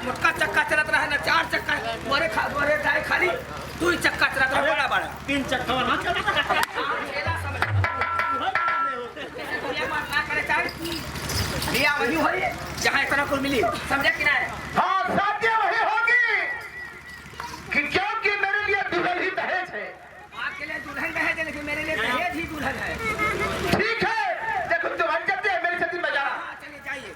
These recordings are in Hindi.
मोटका चक्का चलत रहा ना 4 चक्का मोरे गाय खाली 2 चक्का चलत रहा बड़ा बड़ा 3 चक्का ना चला लिया वही हो रही जहाँ इतना कुल मिली समझे कि नहीं? हाँ साध्य वही होगी कि क्योंकि मेरे लिए दुल्हन ही दहेज है। आपके लिए दुल्हन दहेज है लेकिन मेरे लिए दहेज ही दुल्हन है। ठीक है देखो तुम हट जाते हैं मेरी छठी बजा। चलिए जाइए।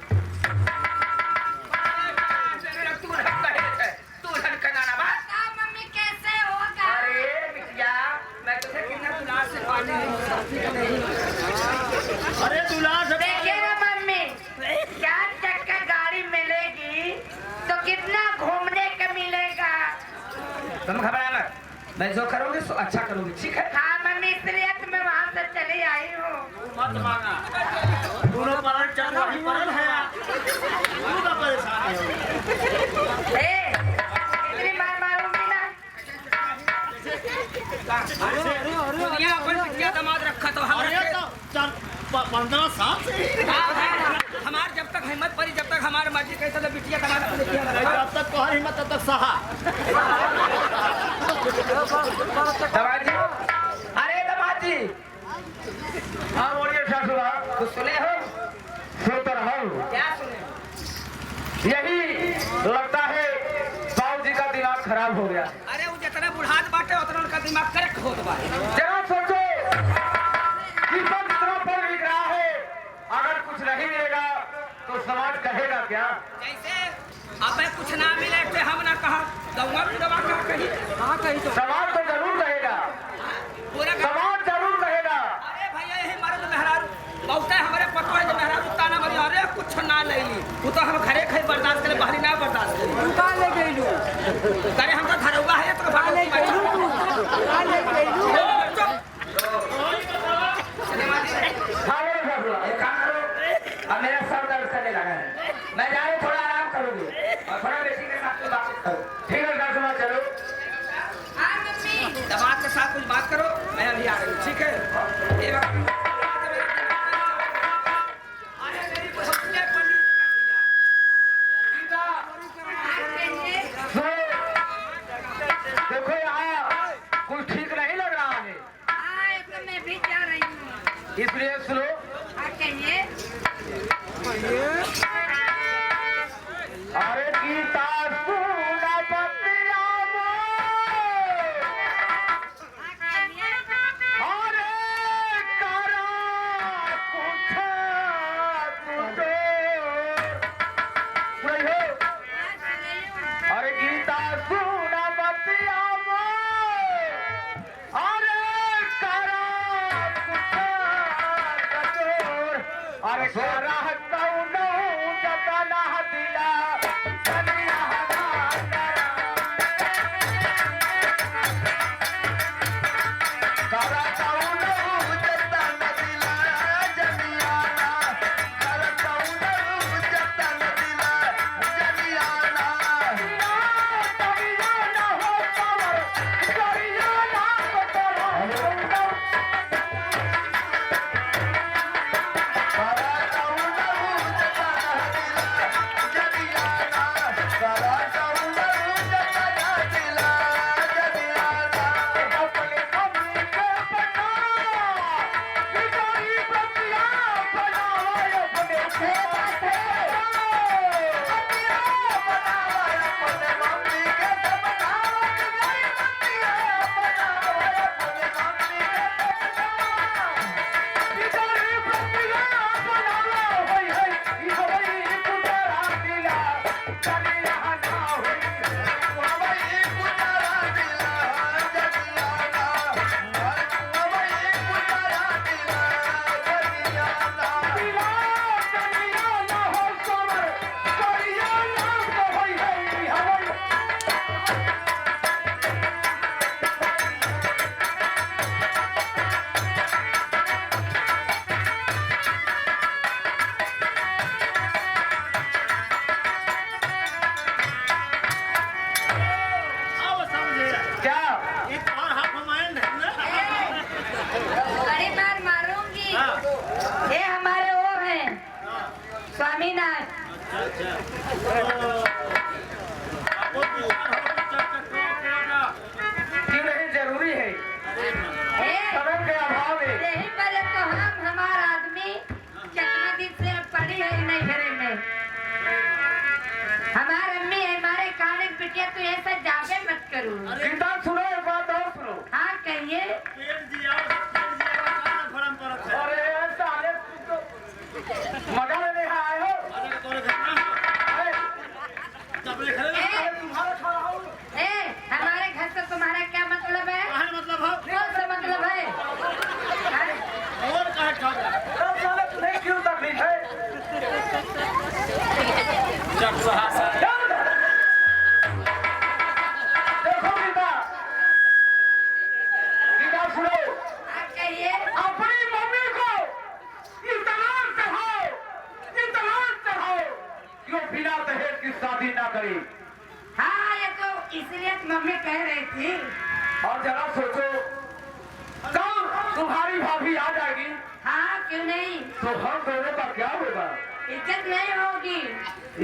दुल्हन का नाना बात। मम्मी कैसे होगा? अरे बिटिया मैं तुझे कितना दुलार से पाली हूँ। अरे दुलार से देखिए ना मम्मी 4 चक्का गाड़ी मिलेगी तो कितना घूमने का मिलेगा। तुम घबरा मत मैं जो करूँगी सो अच्छा करूँगी ठीक है? हाँ मम्मी इसलिए तो मैं वहाँ से चली आई हूँ। मत मांगा दोनों परण चल रही परण है पूरा परेशान है इतनी मार मारूंगी ना। दुनिया अपन बिटिया दामाद रखा तो अरे तो 15 साल से हमार जब तक हिम्मत पड़ी जब तक हमारे मर्जी कैसे तो बिटिया दामाद अपने किया जब तक तुम्हारी हिम्मत तब तक सहा दामाद जी अरे दामाद जी हाँ बोलिए ससुरा। कुछ सुने हो? सुन तो रहा हूँ। क्या सुने? यही लगता है बाबू जी का दिमाग खराब हो गया। अरे वो जितना बुढ़ात बाटे उतना उनका दिमाग करेक्ट होत बा। जरा सोचो कि सब इतना पढ़ लिख रहा है अगर कुछ नहीं मिलेगा तो समाज कहेगा क्या? जैसे अब कुछ ना मिले तो हम ना कहा गौवा की दवा क्या कही? हाँ कही तो समाज तो जरूर कहेगा। पूरा समाज जरूर कहेगा। अरे भैया यही मर्द मेहरारू बहुत है हमारे पतो है जो मेहरारू ताना मारी अरे कुछ ना ले ली वो तो हम घरे खाई बर्दाश्त करे बाहरी ना बर्दाश्त करे उनका ले गईलू करे हम तो धरौगा है तो भाग ले गईलू ले गईलू एक काम करो अब मेरा सर दर्द करने लगा है मैं जाऊँ थोड़ा आराम करूंगी और थोड़ा बेटी के साथ बात करो। ठीक है दर्शना चलो। हाँ मम्मी दमाद के साथ कुछ बात करो मैं अभी आ रही हूँ ठीक है? ये वक्त अरे मेरी भतीजे पंडित देखो यहाँ कुछ ठीक नहीं लग रहा है हाँ तो मैं भी जा रही हूँ। इसलिए सुनो। हाँ कहिए। अरे गीता सुना पतिया हाँ कहिए। अरे करा कुछ तुझे नहीं हो। हाँ चली हूँ। अरे गीता सुना पतिया अरे करा कुछ कठोर अरे करा कौन क्यों नहीं जरूरी है समय के अभाव में यही पर तो हम हमारा आदमी कितना दिन से पड़ी है नहीं घरे में। हमारे अम्मी है हमारे काने बिटिया तो ऐसा जाबे मत करूँ। गीता सुनो एक बात और सुनो। हाँ कहिए। अरे साले तो मजा लेने आए हो। तुम्हारा खा रहा हूँ। हमारे घर से तुम्हारा क्या मतलब है? कौन सा मतलब है? साले तुम्हें क्यों तकलीफ है? देखो गीता, गीता सुनो। हाँ कहिए। अपनी मम्मी को इतना चढ़ाओ कि वो बिना दहेज की शादी ना करे। हाँ ये तो इसलिए मम्मी कह रही थी। और जरा सोचो कल तुम्हारी भाभी आ जाएगी हाँ क्यों नहीं, तो हम दोनों का क्या होगा? इज्जत नहीं होगी।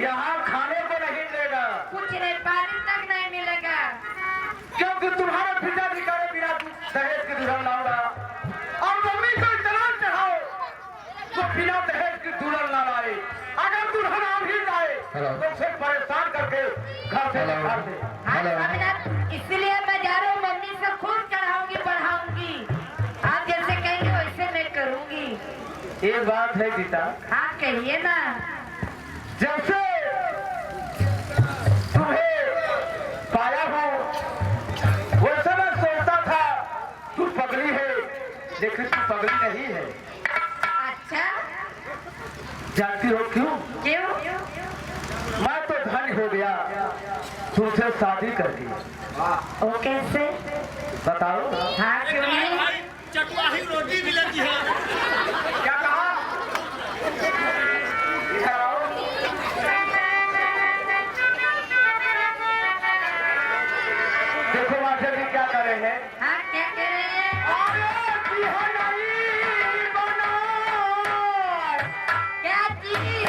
यहाँ खाने को नहीं मिलेगा कुछ नहीं, पानी तक नहीं मिलेगा। क्योंकि तुम्हारे पिताजी करे बिना दहेज की दुल्हन लाऊंगा। और मम्मी को इतना चढ़ाओ तो बिना दहेज की दुल्हन ना लाए। अगर दुल्हन आ भी जाए तो उसे परेशान करके घर से निकाल दे। हाँ स्वामीनाथ, इसलिए मैं जा रहा हूँ, मम्मी से खूब चढ़ाऊंगी बढ़ाऊंगी। आप जैसे कहेंगे वैसे मैं करूंगी। ये बात है गीता, हाँ कहिए ना। जैसे तुम्हें पाया हूँ वैसे मैं सोचता था तू पगली है, लेकिन तू पगली नहीं है। अच्छा जानती हो क्यों? क्यों? मैं तो धनी हो गया तुमसे शादी करके। वो कैसे? बताओ। हाँ क्यों नहीं? चटवाही रोटी मिलती है। क्या कहा? इधर आओ। देखो मास्टर जी क्या कर रहे हैं। हाँ क्या कह रहे हैं? क्या चीज?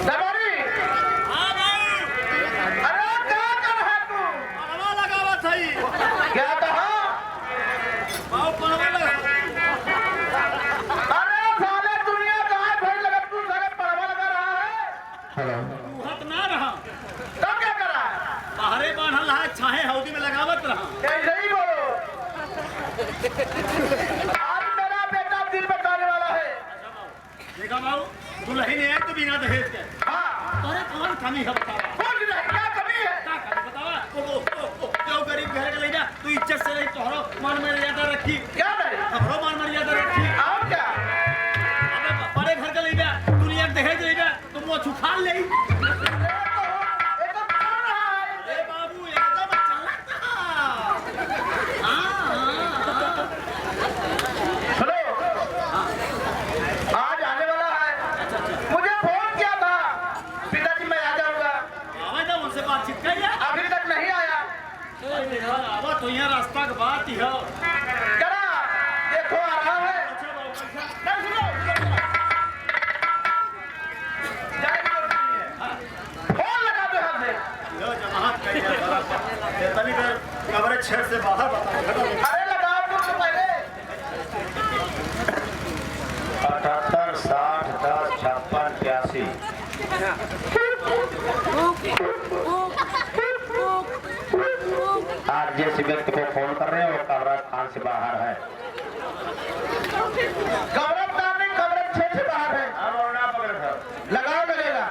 दबारी, हाँ भाई, अरे क्या कर रहा तू? पड़वा लगावा सही। क्या कहा? आओ पड़वा लगा। अरे साले दुनिया कहाँ भर लगा, तू साले पड़वा लगा रहा है। तूहत ना रहा, तब क्या कर रहा है? बाहरे बांधल रहा, छाहे हौदी में लगावत रहा। ऐसे ही बोलो। आज मेरा बेटा दिल बताने वाला है। देखा बाबू, दुल्हन है तो बिना दहेज के। हाँ, तोरे कौन कमी है बतावा? बोल रहा है, क्या कमी है? क्या कमी बतावा? जो गरीब घर के ले जा, तू इज्जत से रही, तोहरो मान मर्यादा रखी, क्या नहीं? हमरो मान मर्यादा रखी। और क्या? अबे बड़े घर के ले जा, दुनिया के दहेज ले जा, तुम वो छुखा ले। ये तो कौन रहा है? अरे बाबू एकदम चलत रहा। हाँ, सुनो, आज आने वाला है। मुझे फोन किया था, पिताजी मैं आ जाऊंगा। आवे तो अलग बात ही हो। जरा देखो आ रहा है अच्छा बाबू, अच्छा। नहीं सुनो जाएगा और नहीं है फोन लगा दो हमसे लो जमात कहिए बराबर। ये तनी देर कमरे छेड़ से बाहर बताओ। अरे लगाओ तुम तो पहले 78 60 10 56 82 आज जिस व्यक्ति को फोन कर रहे हैं वो कमरा खान से बाहर है। कमरदार नहीं कमरे छेद से बाहर है अब और ना पकड़ सर। लगाओ लगेगा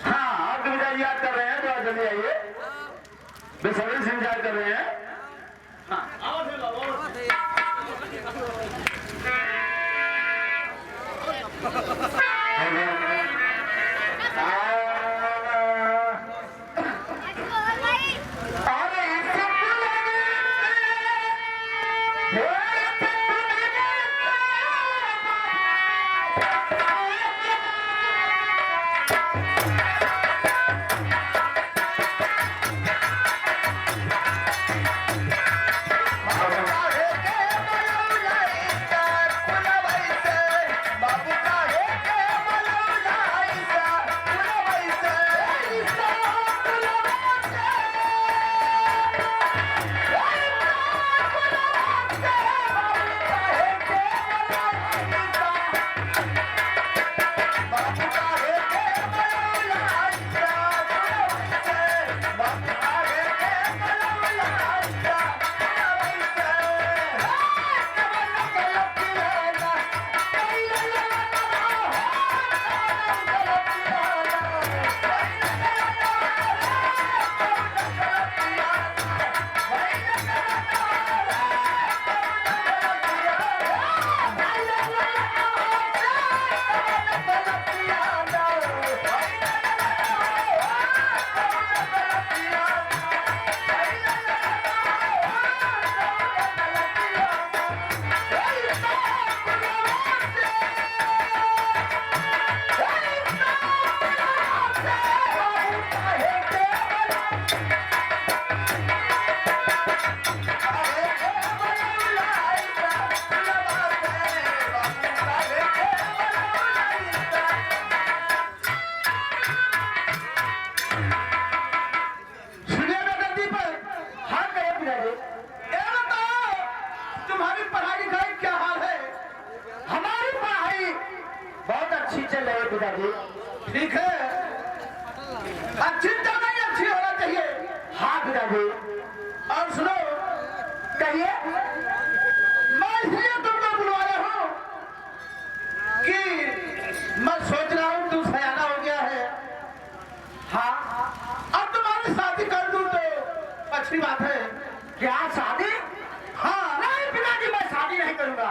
हाँ आप दुविधा याद कर रहे हैं तो जल्दी आइए। बेसब्री से इंतजार कर रहे हैं। आओ फिर बाबू, आओ। तुम्हारी पढ़ाई लिखाई क्या हाल है हमारी पढ़ाई बहुत अच्छी चल रही है पिताजी। ठीक है अच्छी तो नहीं अच्छी होना चाहिए हाँ पिताजी। और सुनो कहिए। मैं इसलिए तुमको बुलवाया हूँ कि मैं सोच रहा हूँ तू सयाना हो गया है हाँ अब तुम्हारी शादी कर दूँ तो अच्छी बात है क्या शादी? हाँ नहीं पिताजी मैं शादी नहीं करूंगा।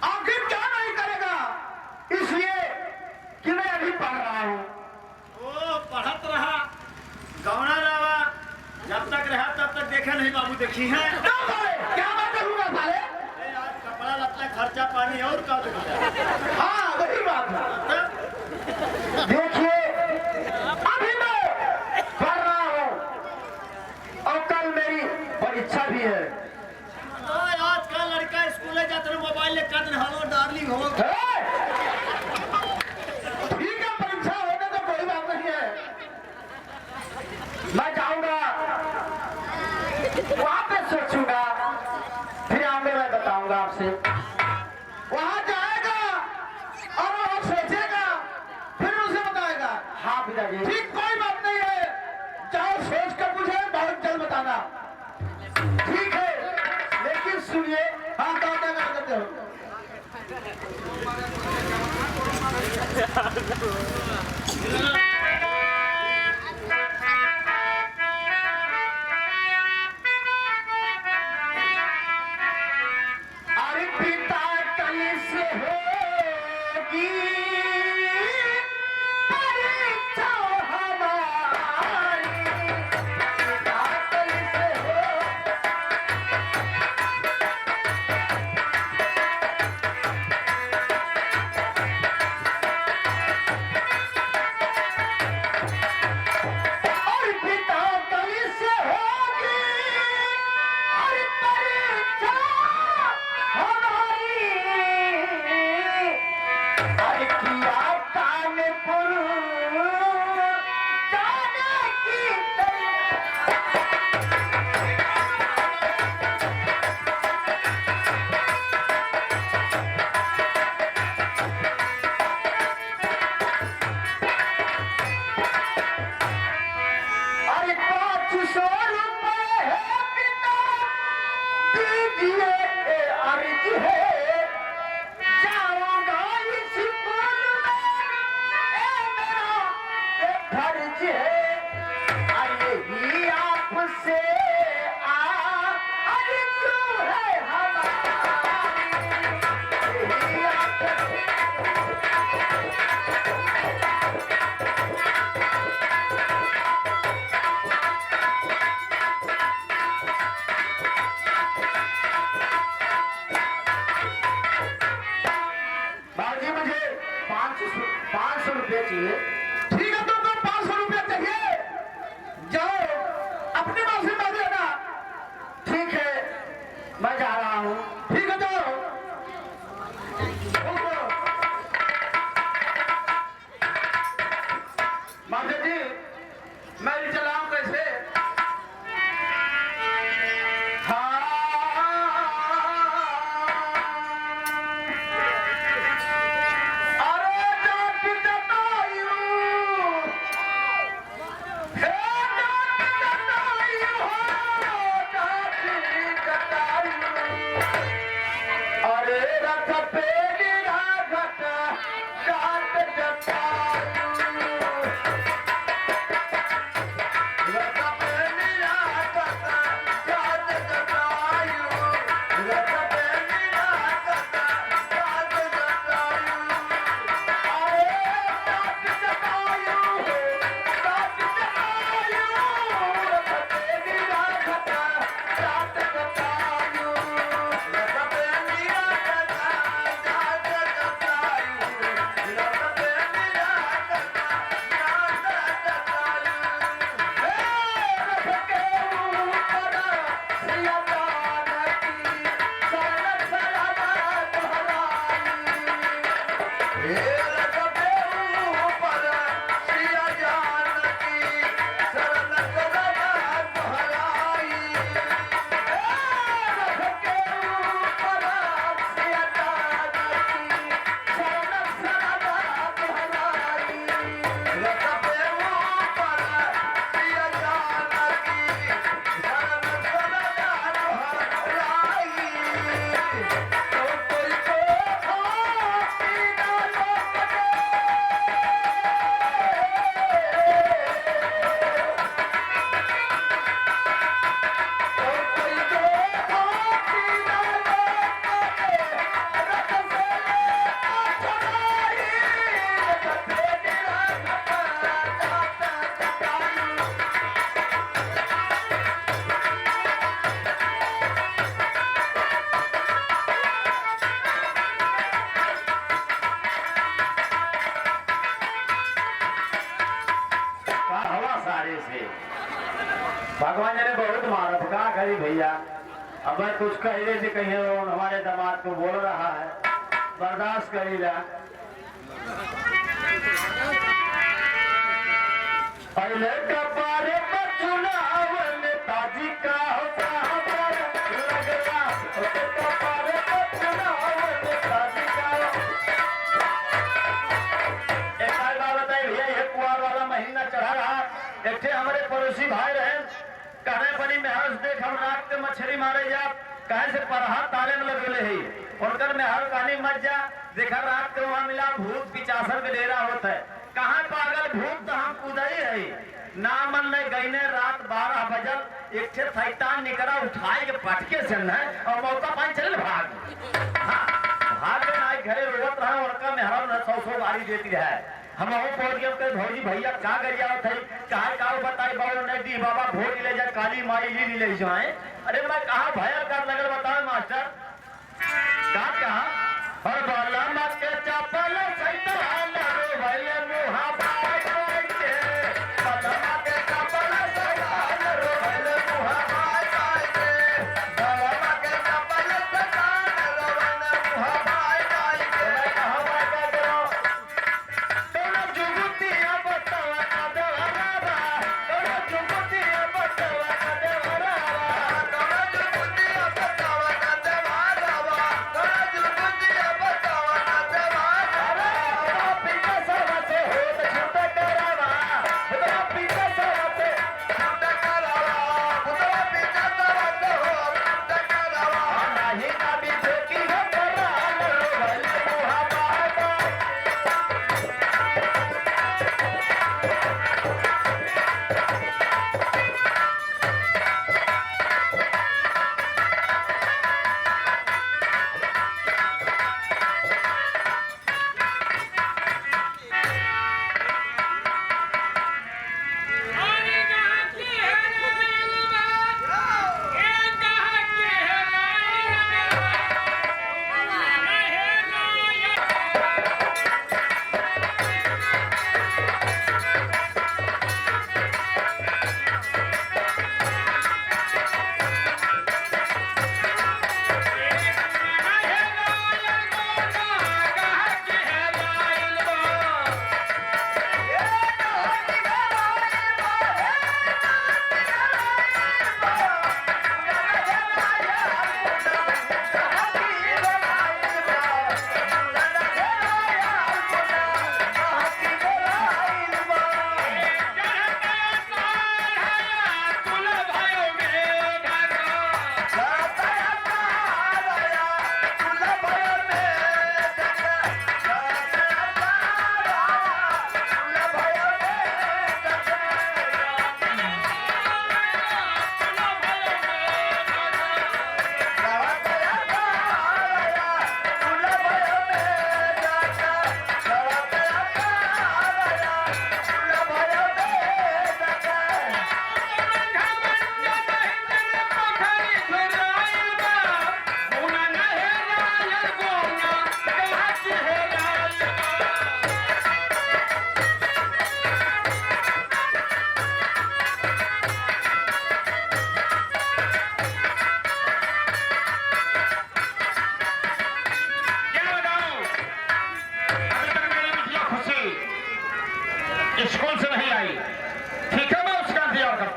आखिर क्या नहीं करेगा इसलिए कि मैं अभी पढ़ रहा हूँ। ओ पढ़त रहा गौना रहा जब तक रहा तब तक देखे नहीं बाबू देखी है। क्या साले? क्या बात करूंगा साले आज कपड़ा लत्ता खर्चा पानी और का हाँ वही बात है देखिए अभी मैं पढ़ रहा हूँ और कल मेरी परीक्षा भी है। आज का लड़का स्कूल जाते मोबाइल ले कर हेलो डार्लिंग हो। ठीक है परीक्षा होने तो कोई बात नहीं है मैं जाऊंगा वहां पे सोचूंगा फिर आगे मैं बताऊंगा आपसे। वहां जाएगा और वहां सोचेगा फिर उसे बताएगा हाँ पिताजी। ठीक कोई बात नहीं है जाओ सोच कर मुझे बहुत जल्द बताना ठीक है लेकिन सुनिए। हाँ क्या क्या करते हो अरे पिता कल से होगी परीक्षा हमारी। ₹500 है पिता दीजिए अर्ज है जाऊंगा स्कूल में मेरा फर्ज है अरे ही आपसे अरे क्यों है हमारी यही आपसे बाबूजी मुझे 500 रुपये चाहिए। ठीक है तुमको 500 रुपये चाहिए, जाओ अपनी माँ से मांग लेना। ठीक है मैं जा रहा हूँ। ठीक है जाओ। माता जी मैं चलाऊं कैसे? भगवान ने बहुत मारा था, क्या करी भैया। अब मैं कुछ कहने से कहीं हमारे दामाद को बोल रहा है, बर्दाश्त करीला। पहले कपारे पर चुनाव नेताजी का होता लग रहा कपारे पर चुनाव नेताजी का। एक बात बताइए भैया, ये कुआर वाला महीना चढ़ा रहा, एक थे हमारे पड़ोसी भाई रहे, कहे बनी मेहर देख हम रात के मछली मारे जा, कहे से परहा ताले में लगले है उनकर मेहर कहानी मत जा। देखा रात के वहां मिला भूत पिचासर के डेरा होता है, कहाँ पागल भूत तो हम उदय है ना मन में गईने। रात 12 बजल एक ठे शैतान निकला उठाए के पटके से न और मौका पाई चले भाग। हाँ भाग के ना घरे रोवत रहा और का मेहर 100 गाड़ी देती है। हम पहुंच गए भौजी भैया क्या कर जाओ थे, कहा का बताई बाबू नहीं दी बाबा भोज ले जा काली माई ली ले जाए। अरे मैं कहा भैया कर लगल बताओ मास्टर क्या कहा और बोला मत के चपल सैतान रो भले मुहा भाई के बोला के चपल सैतान रो भले मुहा भाई के बोला के चपल सैतान रो भले मुहा भाई के। कहा भाई का करो तोरा जुगतिया बतावा कदवरावा, तोरा जुगतिया बतावा कदवरावा, तोरा जुगतिया बतावा कदवरावा, तोरा जुगतिया बतावा कदवरावा।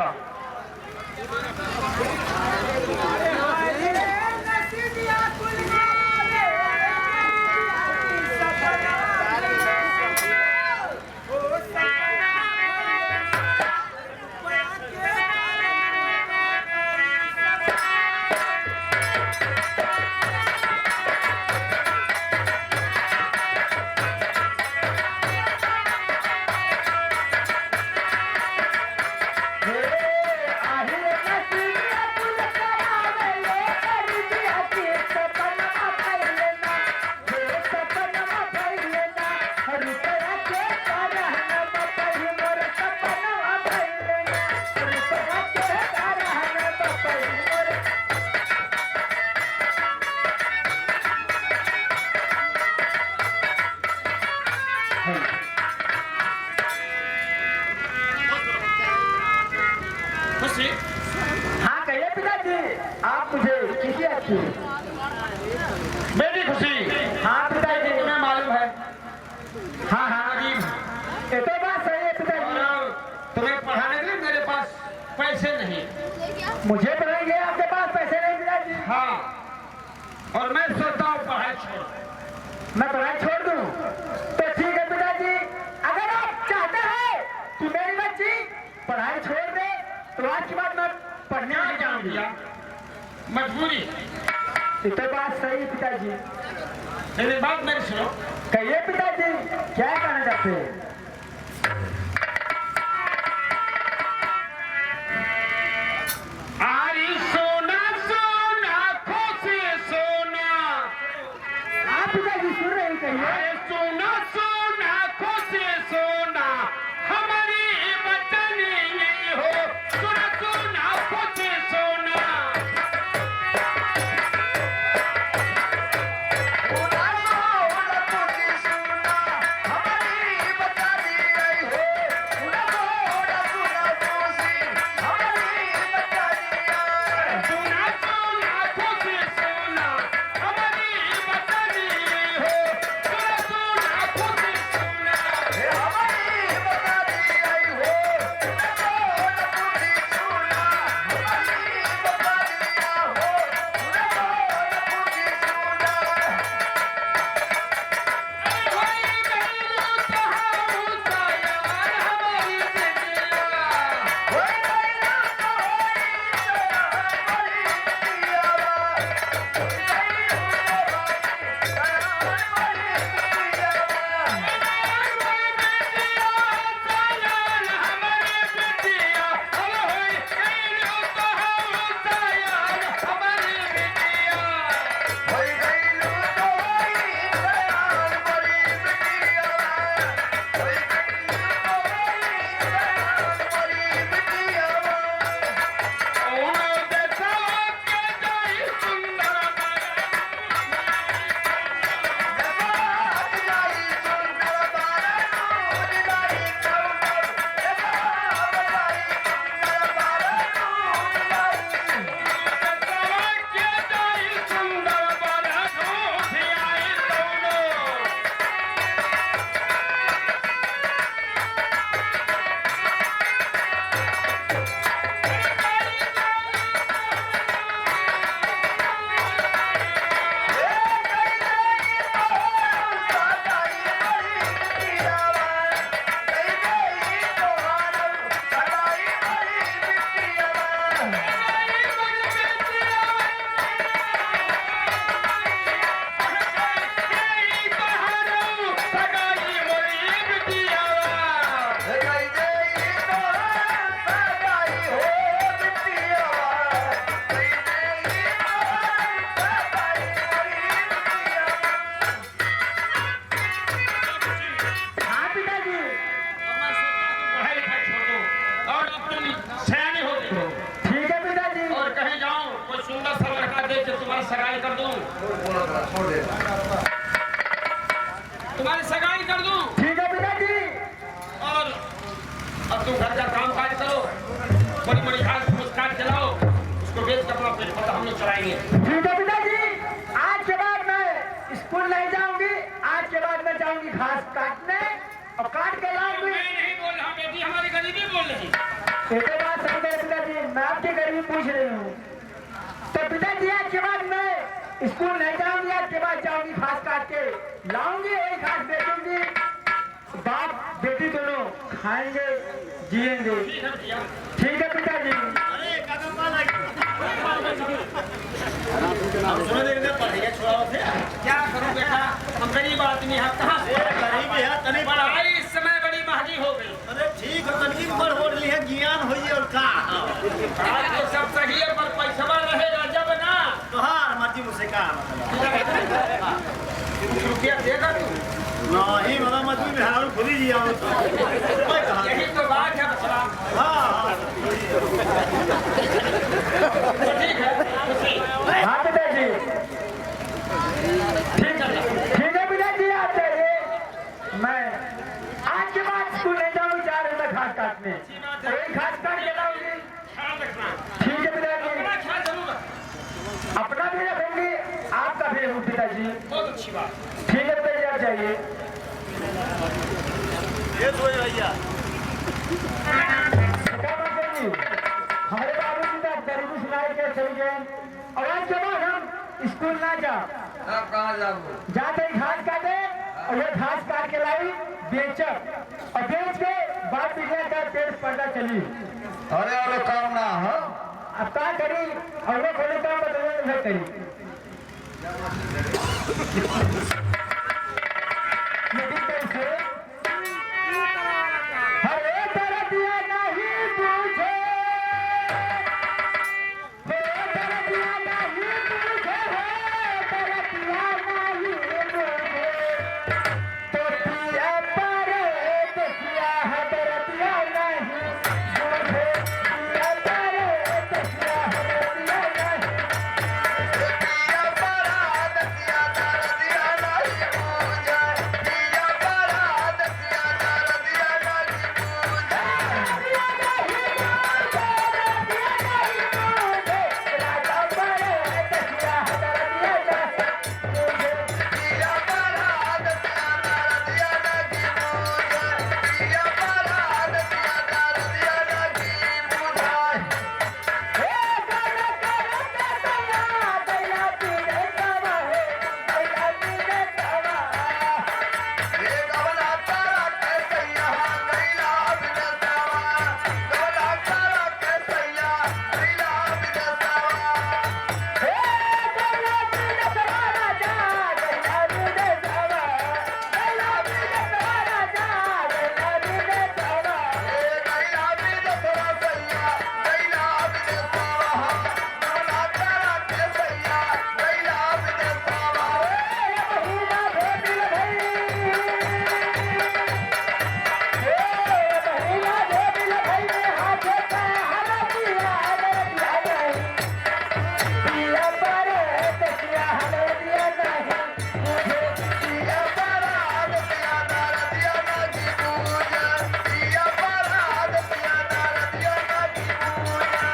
होगा। खुशी हाँ कहिए पिताजी, आप मुझे किसी अच्छी बेटी खुशी, हाँ पिताजी, तुम्हें मालूम है हाँ हाँ गरीब ये तो बात सही है पिताजी। और तुम्हें पढ़ाने के लिए मेरे पास पैसे नहीं। मुझे पढ़ाएंगे, आपके पास पैसे नहीं पिताजी। हाँ, और मैं सोचता हूँ पढ़ाई छोड़, मैं पढ़ाई छोड़ दूं तो ठीक है पिताजी। अगर आप चाहते हैं कि मेरी बच्ची पढ़ाई छोड़ दे तो आज के बाद मैं पढ़ने नहीं जाऊंगी। भैया मजबूरी। ये तो बात सही है पिताजी। मेरी बात मेरी सुनो। कहिए पिताजी, क्या कहना चाहते हैं? आरी सोना सोना खोसे सोना, आप पिताजी सुन रहे हैं? कहिए। अरे सोना सोना खोसे सोना, हमारी वतन ये हो, सोना सोना खोसे सोना। सोना सोना खोसे सोना, हमारी वतन ये हो, सोना सोना खोसे सोना। सगाई कर दूं, तुम्हारी सगाई कर दूं। ठीक है पिताजी। और अब तुम घर का काम काज करो, बड़ी बड़ी घास फूस काट चलाओ, उसको बेच कर अपना पेट भरता हम लोग चलाएंगे। ठीक है पिताजी। आज के बाद मैं स्कूल नहीं जाऊंगी, आज के बाद मैं जाऊंगी घास काटने और काट के लाऊंगी। मैं नहीं बोल रहा, बेटी हमारी गरीबी बोल रही। एक बात समझे भी पूछ रही हूँ। तो पिताजी आज के बाद मैं स्कूल नहीं जाऊंगी, आज के बाद जाऊंगी घास काट के लाऊंगी, वही घास बेचूंगी, बाप बेटी दोनों खाएंगे जिएंगे। ठीक है पिताजी। क्या करूं बेटा, हम गरीब आदमी हैं, कहाँ से पढ़ाई इस समय बड़ी महंगी हो गई। अरे ठीक है, तनकी बड़ हो रही है, ज्ञान होई और का आज तो सब सही है, पर पैसा रहेगा जब ना। तोहार मर्जी मुझसे का मतलब कुछ रुपया देगा तू? नहीं मतलब मजबूर बिहार खुली जी आओ तो मैं कहा यही तो बात है बचला। हां ठीक है हाँ पिताजी, ठीक है पिताजी, आप जाइए, मैं आज के बाद स्कूल नहीं जाऊंगी, जा रही मैं घास काटने, वही घास काट के लाऊंगी। ख्याल रखना, ठीक है पिताजी, अपना ख्याल जरूर रखना। अपना भी रखूंगी, आपका भी रखूँ पिताजी। बहुत अच्छी बात। ठीक है पिताजी, आप जाइए। ये तो भैया हमारे बाबू जी का गरीबी सुनाई के चल गए, और आज के बाद हम स्कूल ना जाओ, अब कहाँ जाऊँ? जाते ही घास काटे और ये घास काट के लाई बेचब, और बेच के बाप बिगड़ा का पेट पर्दा चली। अरे अरे काम ना हो अब क्या करी, और वो खोले काम बदलने नहीं करी, लेकिन कैसे हरे तरह दिया नहीं पूछे, हरे तरह दिया नहीं पूछे, हरे तरह दिया नहीं पूछे, तो दिया पर देखिया हदर दिया नहीं पूछे, दिया पर देखिया हदर दिया नहीं, दिया पर देखिया हदर दिया नहीं पूछे, दिया पर देखिया हदर दिया नहीं पूछे, दिया नहीं पूछे, राजा पर देखिया हदर दिया नहीं पूछे, दिया पर देखिया हदर दिया नहीं पूछे, दिया पर देखिया हदर दिया नहीं पूछे। हे कर दैया दैया पीरे तवा है, दैया पीरे तवा, हे गवला तारा के सैया दैया पीरे तवा, गवला तारा के सैया दैया पीरे तवा, हे दैया पीरे तवा राजा, दैया पीरे तवा, दैया पीरे तवा राजा, दैया पीरे तवा, हे दैया पीरे तवा सैया दैया पीरे तवा, गवला तारा के सैया दैया पीरे तवा, हे महीना भेदिल भई, हे महीना भेदिल भई में हाथे का हरा दिया हदर दिया नहीं, दिया पर देखिया हदर दिया नहीं मुझे, दिया पर देखिया हदर दिया नहीं मुझे, दिया पर देखिया हदर दिया नहीं मुझे।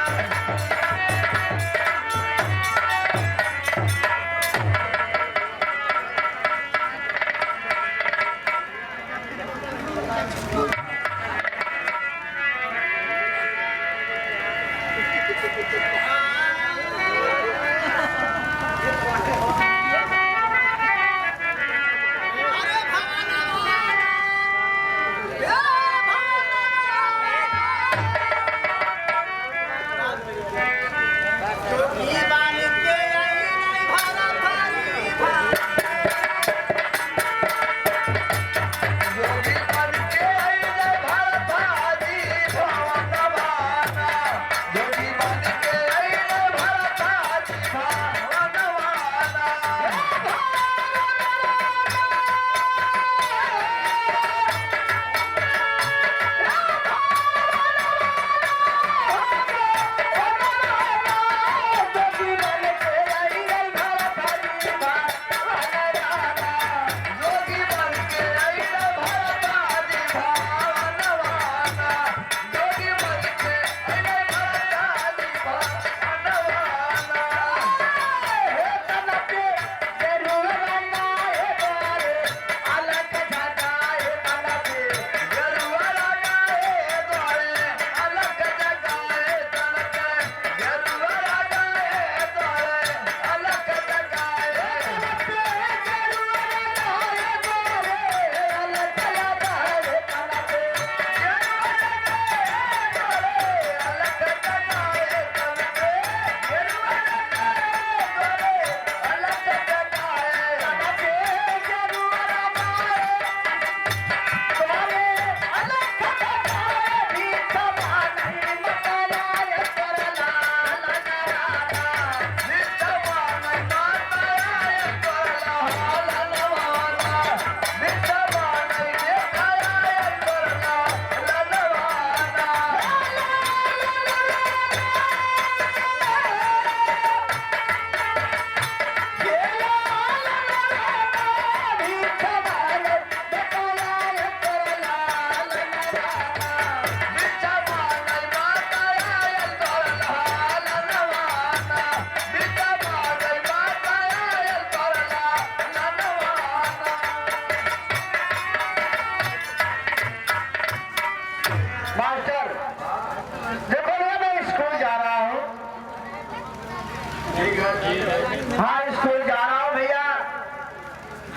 योगी बन के आइले भारत भाजी भवन दबाना, योगी बन के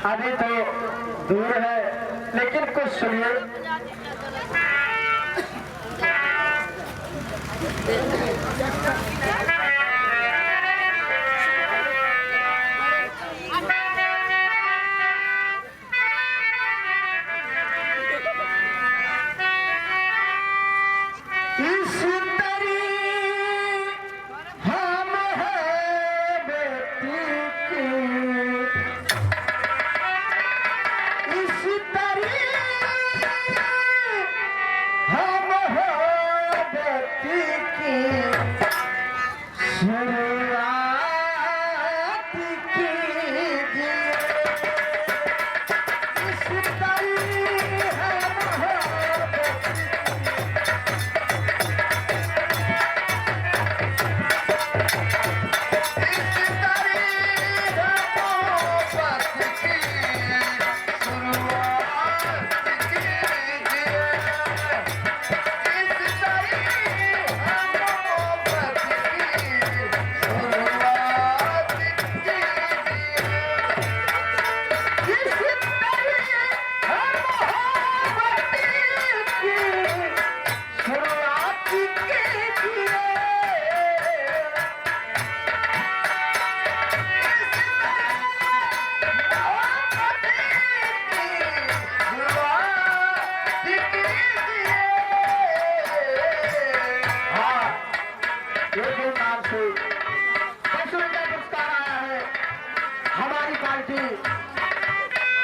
अभी तो दूर है, लेकिन कुछ सुनिए।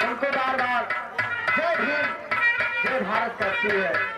उनको बार बार जय भीम जय भारत करती है।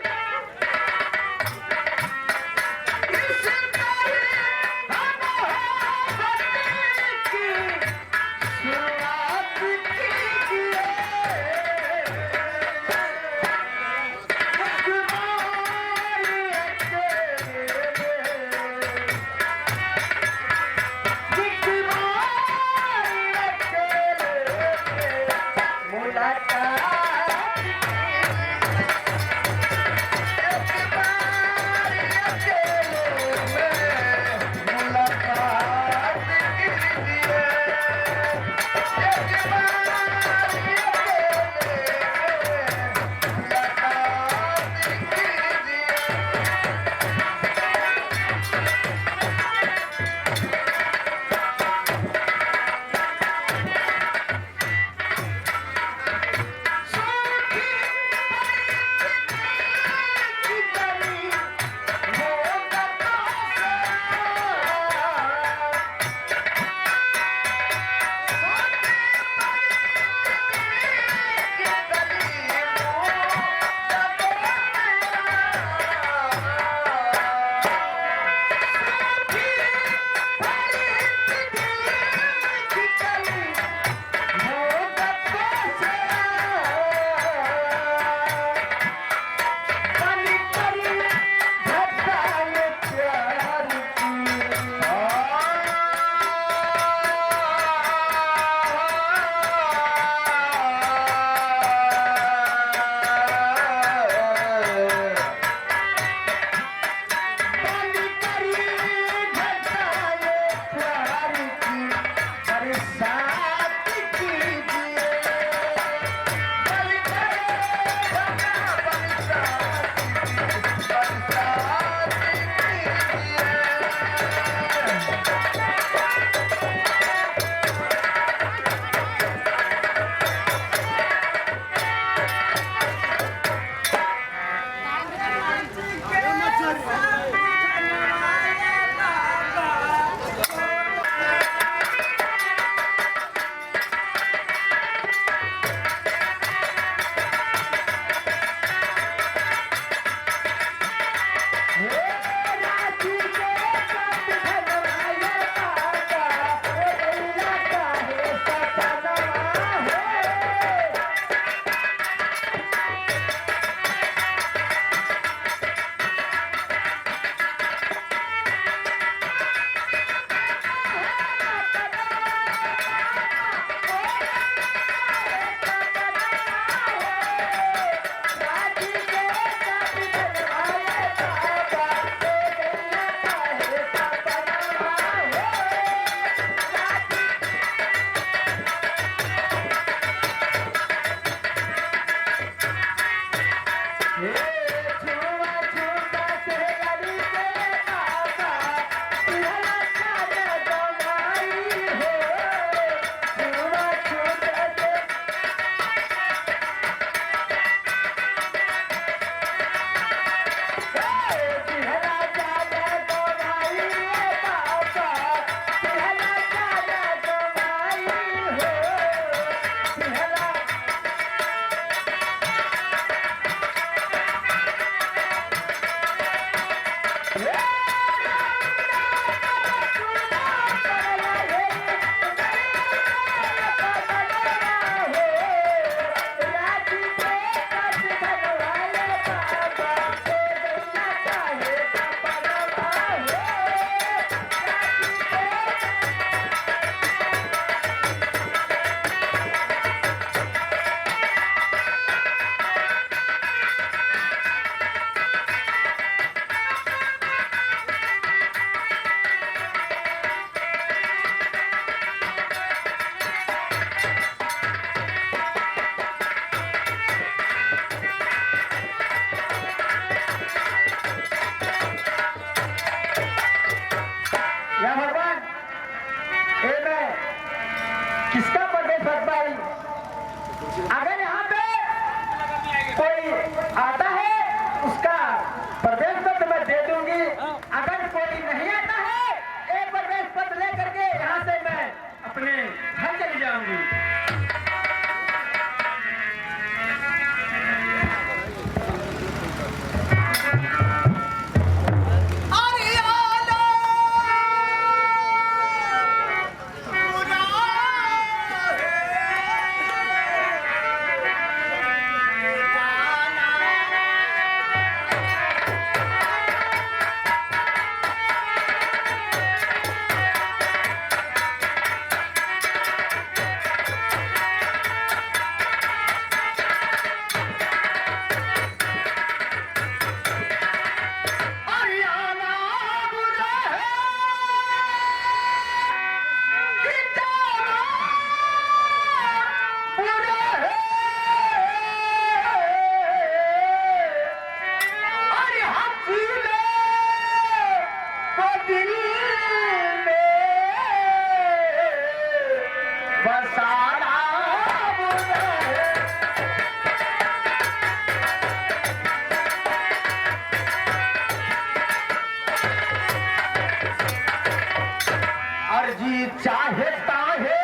जी चाहे ताहे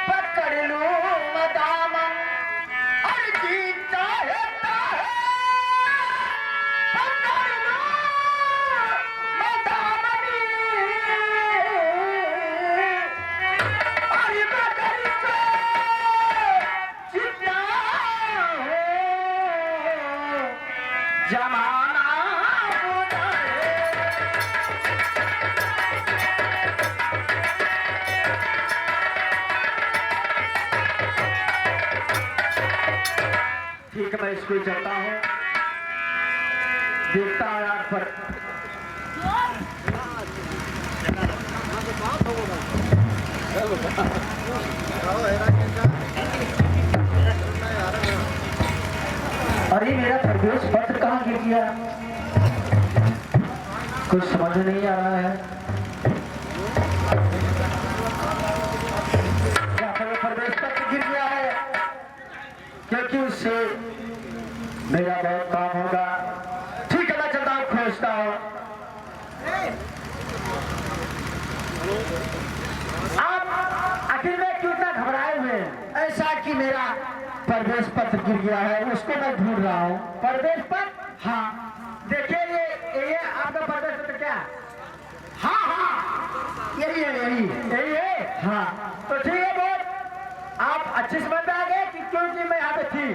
पकड़ लूं दामन, अरे जी चाहे ताहे पकड़ लूं दामन, अरे मगर से जितना हो जमाना ठीक है, मैं स्कूल चलता हूँ, देखता हूँ यार पर अरे मेरा प्रवेश पत्र कहाँ गिर गया, कुछ समझ नहीं आ रहा है। क्या प्रवेश पत्र गिर गया है, क्योंकि उससे मेरा बहुत काम होगा। ठीक है, मैं चलता हूँ, खोजता हूँ। आप आखिर में क्यों इतना घबराए हुए हैं? ऐसा कि मेरा प्रवेश पत्र गिर गया है, उसको मैं ढूंढ रहा हूँ। प्रवेश पत्र? हाँ, देखिए ये आपका प्रवेश पत्र क्या? हाँ हाँ, यही है। हाँ, तो ठीक है, बहुत आप अच्छे समझ में आ गए कि क्योंकि मैं यहाँ पे थी,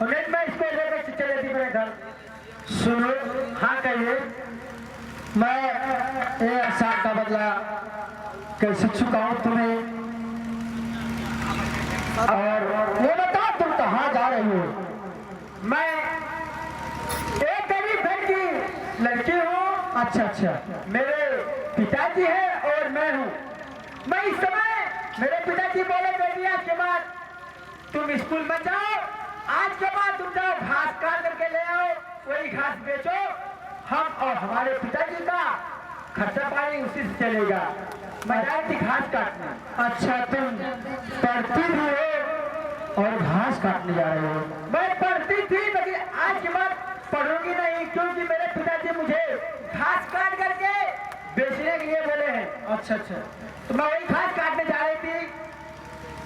और नहीं मैं इसको लेकर चले थी मेरे घर। सुनो, हाँ कहिए। मैं ये एहसान का बदला कैसे चुकाऊं तुम्हें, और ये बताओ तुम कहाँ जा रही हो? मैं एक गरीब घर की लड़की हूँ। अच्छा, मेरे पिताजी हैं और मैं हूँ। मैं इस समय, मेरे पिताजी बोले बेटी आज के बाद तुम स्कूल मत जाओ, आज के बाद तुम जाओ घास काट करके ले आओ, वही घास बेचो, हम और हमारे पिताजी का खर्चा पानी उसी से चलेगा। मैं आई थी घास काटने। अच्छा, तुम पढ़ती भी हो और घास काटने जा रहे हो? मैं पढ़ती थी, लेकिन आज के बाद पढ़ूंगी नहीं, क्योंकि मेरे पिताजी मुझे घास काट करके बेचने के लिए बोले हैं। अच्छा, तो मैं वही घास काटने जा रही थी,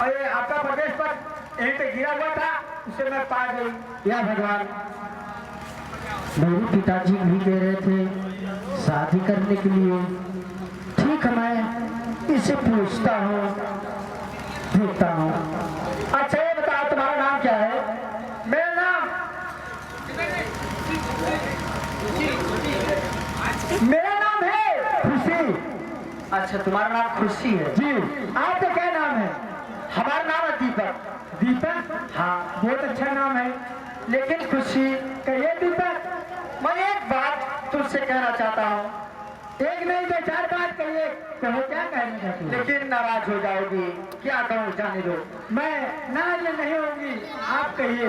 और ये आपका प्रवेश पत्र यहीं पे गिरा हुआ था, उसे मैं पा गई। या भगवान, मेरे पिताजी भी कह रहे थे शादी करने के लिए। ठीक है, मैं इसे पूछता हूँ, देखता हूँ। अच्छा ये बताओ तुम्हारा नाम क्या है? मेरा नाम है खुशी। अच्छा, तुम्हारा नाम खुशी है? जी। आपका क्या नाम है? हमारा नाम है दीपक। दीपक? हाँ, बहुत अच्छा नाम है, लेकिन खुशी कहिए दीपक, मैं एक बात तुझसे कहना चाहता हूँ। एक नहीं दो चार बात कहिए, कहो क्या कहना चाहती हो? लेकिन नाराज हो जाओगी। क्या कहूँ, जाने दो। मैं नाराज नहीं होंगी, आप कहिए।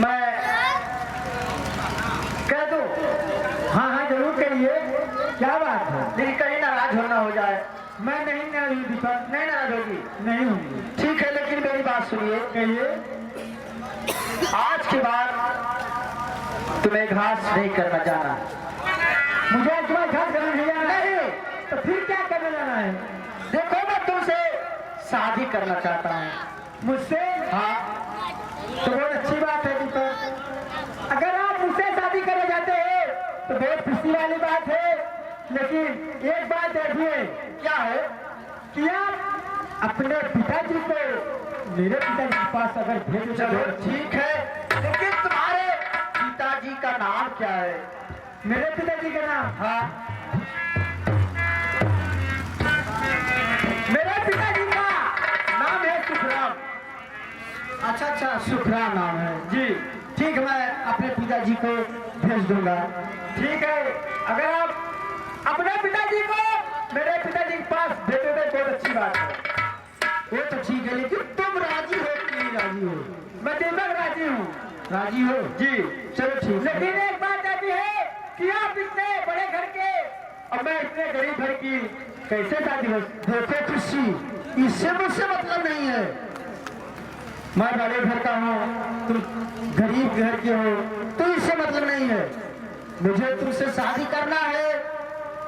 मैं कह दूं? हाँ, जरूर कहिए, क्या बात है? लेकिन कहीं नाराज होना हो जाए। मैं नहीं नाराज हूँ दीपक। नहीं नाराज होगी? नहीं होंगी। ठीक है, लेकिन मेरी बात सुनिए। कहिए। आज के बाद तुम्हें घास नहीं करना जाना। मुझे आज के बाद घास करना नहीं जाना? नहीं। तो फिर क्या करने जाना है? देखो, मैं तुमसे शादी करना चाहता हूँ। मुझसे? हाँ। तो बहुत अच्छी बात है दीपक, अगर आप मुझसे शादी करना चाहते हैं तो बहुत खुशी वाली बात है, लेकिन एक बात देखिए। क्या है? कि आप अपने पिताजी को मेरे पिताजी के पास अगर भेज। चलो ठीक है, लेकिन तुम्हारे पिताजी का नाम क्या है? मेरे पिताजी का नाम? हाँ, मेरे पिताजी का नाम है सुखराम। अच्छा, सुखराम नाम है जी। ठीक है, मैं अपने पिताजी को भेज दूंगा। ठीक है, अगर आप अपने पिताजी को मेरे पिताजी के पास भेजोगे बहुत अच्छी बात है। वो तो ठीक है, लेकिन तुम राजी हो कि नहीं राजी हो? मैं दीपक राजी हूँ। राजी हो? जी। चलो ठीक। लेकिन एक बात ऐसी है कि आप इतने बड़े घर के और मैं इतने गरीब घर की कैसे शादी हो? देखो खुशी, इससे मुझसे मतलब नहीं है। मैं बड़े घर का हूँ, तुम गरीब घर के हो, तो इससे मतलब नहीं है। मुझे तुमसे शादी करना है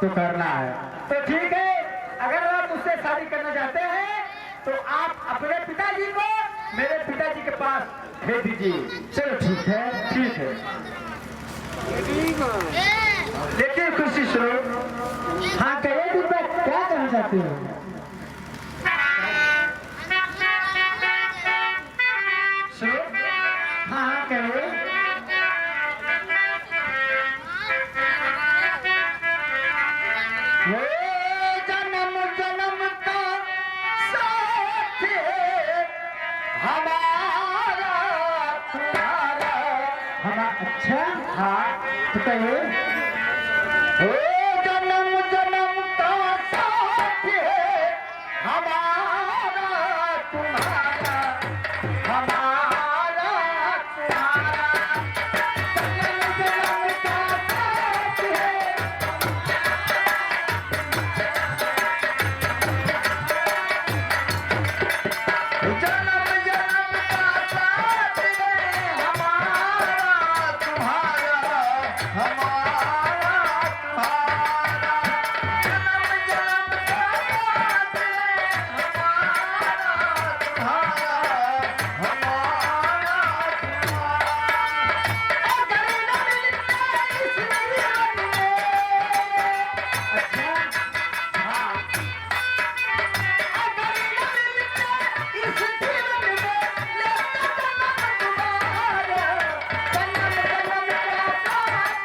तो करना है। तो ठीक है, अगर आप मुझसे शादी करना चाहते हैं तो आप अपने पिताजी को मेरे पिताजी के पास भेज दीजिए। चलो ठीक है। देखिए खुशी सुनो। हाँ कहिए दीपा, क्या कहना चाहते हो? सुनो। हाँ कहिए। वो जन्म जन्म का साथ हमारा तुम्हारा। अच्छा हाँ तो कहिए। वो जन्म जन्म का साथ हमारा तुम्हारा, हमारा तुम्हारा। जन्म जन्म का साथ जन्म जन्म का साथ हमारा तुम्हारा, हमारा तुम्हारा। जन्म जन्म का साथ हमारा तुम्हारा, हमारा तुम्हारा। कभी न मिलते इस जीवन में। अच्छा हाँ। इस जीवन में लेता जन्म तुम्हारा, जन्म जन्म का साथ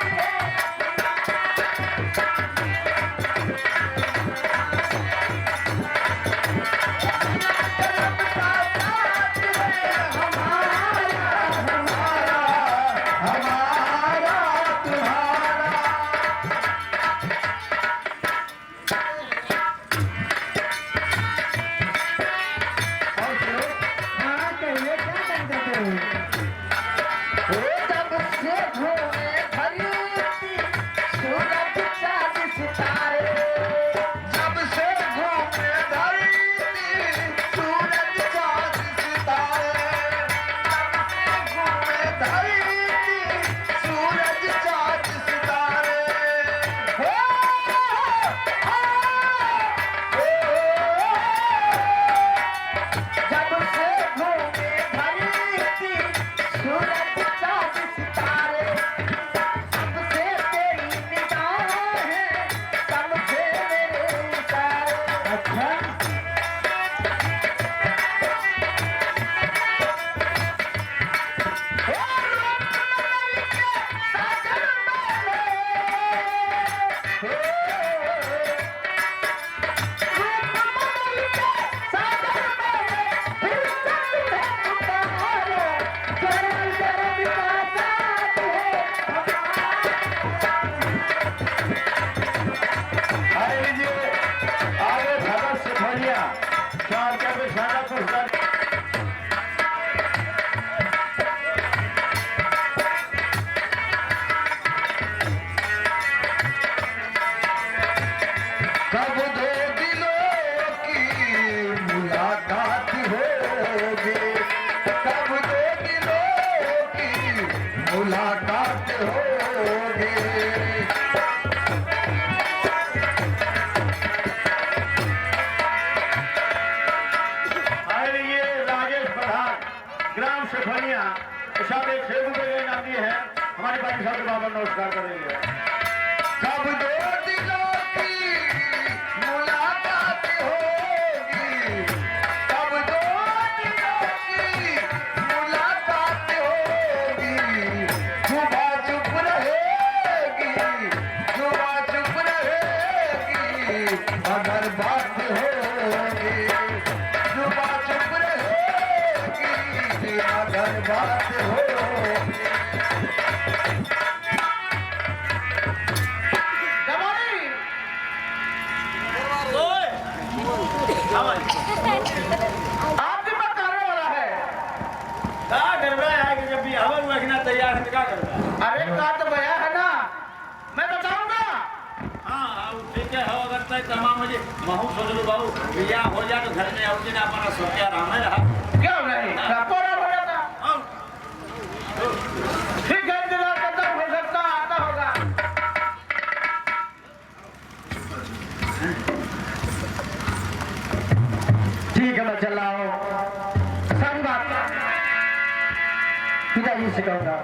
कब दो दिलों की मुलाकात होगी, कब दो दिलों की मुलाकात होगी। अरे ये राजेश प्रधान ग्राम शेखनिया साहब एक सेवक के नाम दिए हैं, हमारे पार्टी साहब के बाबा नमस्कार करेंगे। कब दो दिलों की मुलाकात होगी, कब दो दिलों की मुलाकात होगी। जुबा चुप रहेगी, जुबा चुप रहेगी अगर बात होगी, जुबा चुप रहेगी अगर बात होगी। आपके पास करने वाला है। क्या कर रहा है कि जब भी हवा रखना तैयार है तो क्या कर रहा है? अरे का तो भैया है ना, मैं बताऊंगा। हाँ ठीक है, हो अगर तय तमाम मुझे महू सोच लो बाबू बिया हो जाए तो घर में और दिन अपना सोच के आराम है रहा। क्यों नहीं पूरा हो जाता। ठीक है दिला कदम हो सकता आता होगा। चल रहा हूँ, सारी बात पिताजी से कहूँगा।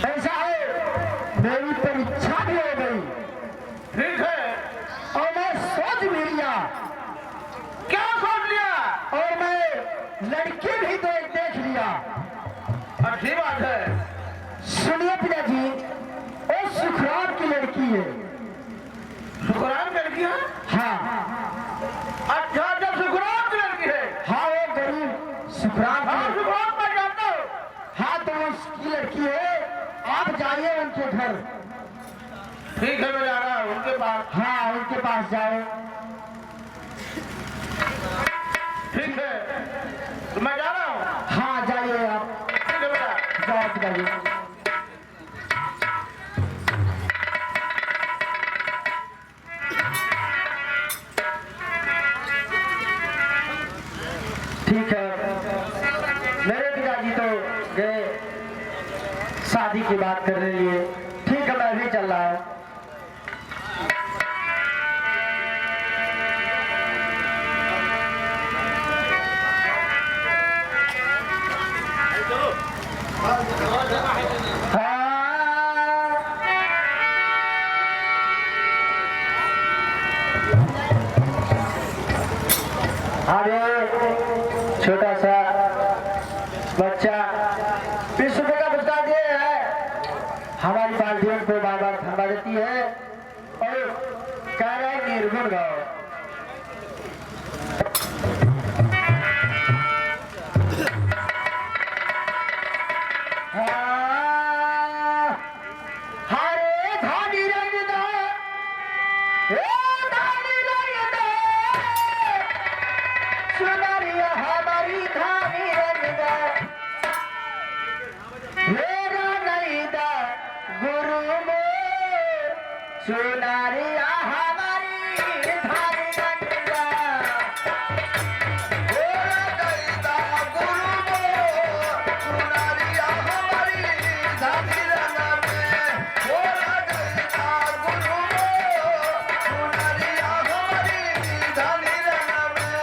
ऐसा है, मेरी परीक्षा भी हो गई, ठीक है, और मैं सोच भी लिया। क्या सोच लिया? और मैं लड़की भी देख लिया। अच्छी बात है। सुनिए पिताजी, वो सुखराम की लड़की है। सुखराम की लड़की है? हाँ। अच्छा, जब सुखराम की लड़की है? हाँ, वो गरीब सुखराम की। सुखराम पर जाता हो? हाँ, तो उसकी लड़की है। आप जाइए उनके घर। ठीक है, मैं जा रहा हूँ उनके पास। हाँ, उनके पास जाओ। ठीक है, तो मैं जा रहा हूँ। हाँ, जाइए आप। ठीक है बेटा, जाओ जाइए। ठीक है, मेरे पिताजी तो गए शादी की बात करने के लिए। ठीक है, मैं भी चल रहा हूँ। अरे छोटा सा बच्चा 20 रुपए का पुरस्कार दिए है। हमारी पार्टियों को बार बार थमा देती है और कह रहा है निर्गुण गाओ। हरे धानी रंग दो, धानी रंग दो, सुनरिया हमारी धानी रंग दो, मेरा नहीं दा गुरु मो, सुनरिया हमारी धानी रंग दो, मेरा नहीं दा गुरु मो, सुनरिया हमारी धानी रंग में, मेरा नहीं दा गुरु मो, सुनरिया हमारी धानी रंग में।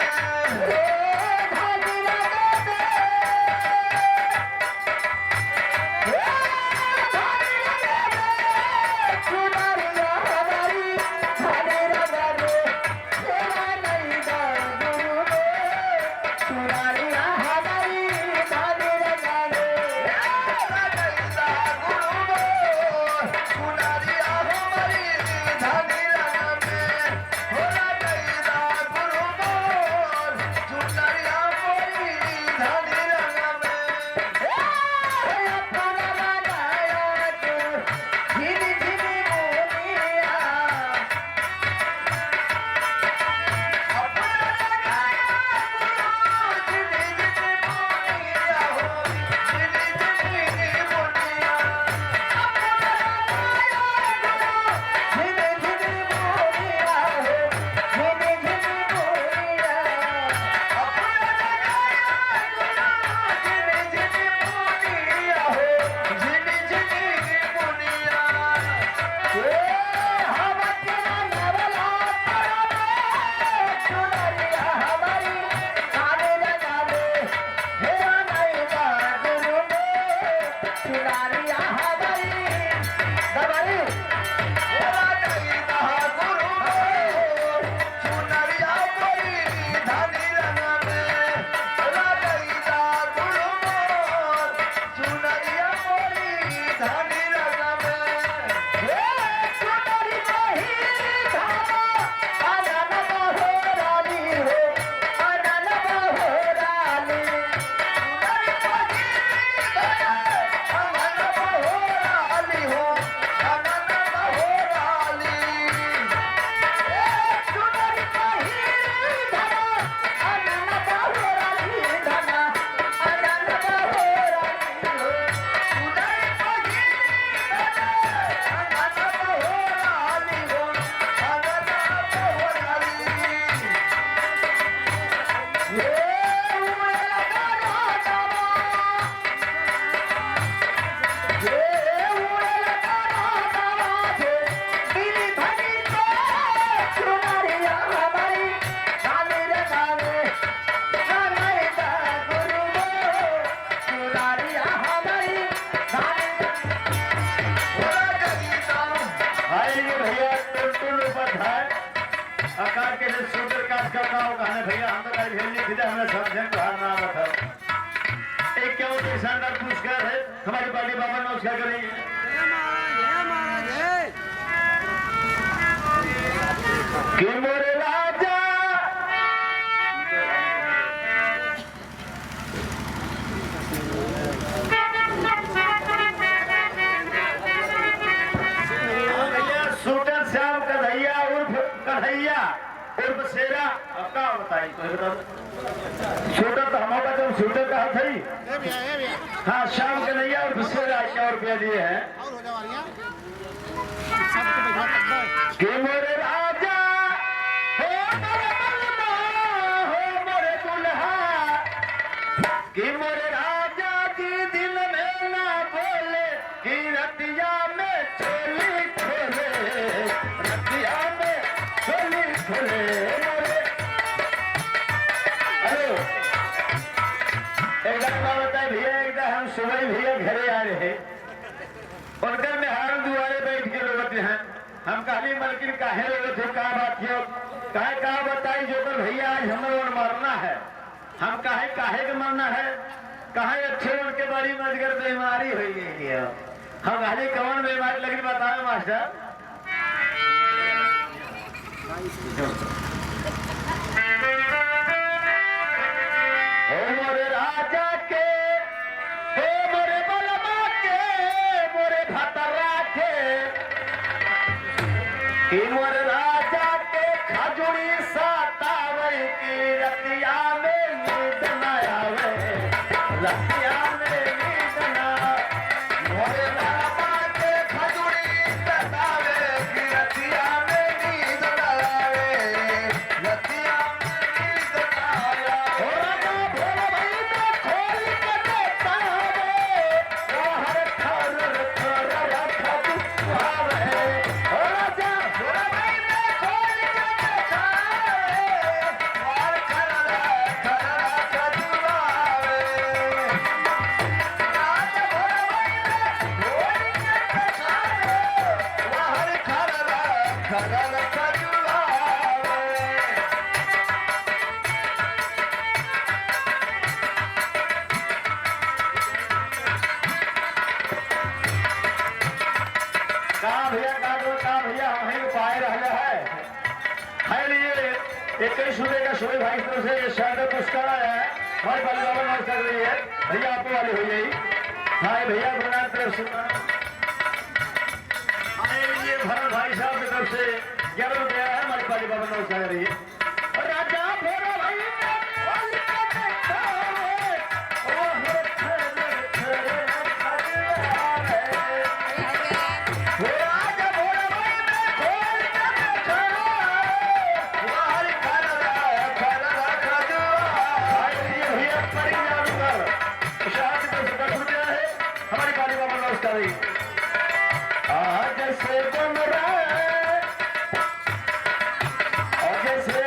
आइए भैया टुनटुन उपाध्याय आकार के लिए सूत्र काज करना होगा हमें भैया हम तो कहीं भेजने के लिए हमें समझे बाहर ना बता एक क्या होता है शानदार पुरस्कार है हमारी पार्टी बाबा नमस्कार करेंगे कि मोरे राजा शूटर श्याम कन्हैया उर्फ कन्हैया उर्फ शेरा अब क्या बताई तो शूटर तो हमारा जब शूटर का हाथ है हाँ श्याम कन्हैया उर्फ शेरा 100 रुपया दिए हैं कि मोरे राजा हो मोरे बलमा हो मोरे दुल्हा कि मोरे राजा जी दिल में ना बोले कि रतिया में चोली खोले रतिया में चोली खोले हेलो एक बात बताए भैया एक हम सुबह भैया घरे आ रहे उनकर में हार दुआरे बैठ के लोग हैं हम कहली मलकिन काहे लोग थे का बात क्यों काहे का बताई जो कर भैया आज हमें मरना है हम काहे के मरना है काहे अच्छे उनके बड़ी मजगर बीमारी हुई है हम कहली कौन बीमारी लगी बताओ मास्टर ओ मोरे राजा के ओ मोरे बलमा के मोरे भतरा के कि मोर राजा के खजुरी सातावई की रतिया में नींद न आवे रतिया में नींद न मोर राजा के खजुरी सातावे की रतिया में नींद न आवे रतिया में नींद न आवे हो राजा भोला भाई ने खोल के देखता है वो हर खर खर रखा आवे हो राजा शोए भाई की तरफ से ये शानदार पुरस्कार आया है हमारे वाली बाबा नमस्कार कर रही है भैया आपको वाली हो जाएगी हाँ भैया गुरुनाथ तरफ से ये भरत भाई साहब की तरफ से 11 रुपया है हमारी वाली बाबा नमस्कार कर रही है राजा भोला भाई आज से बन रहा है आज से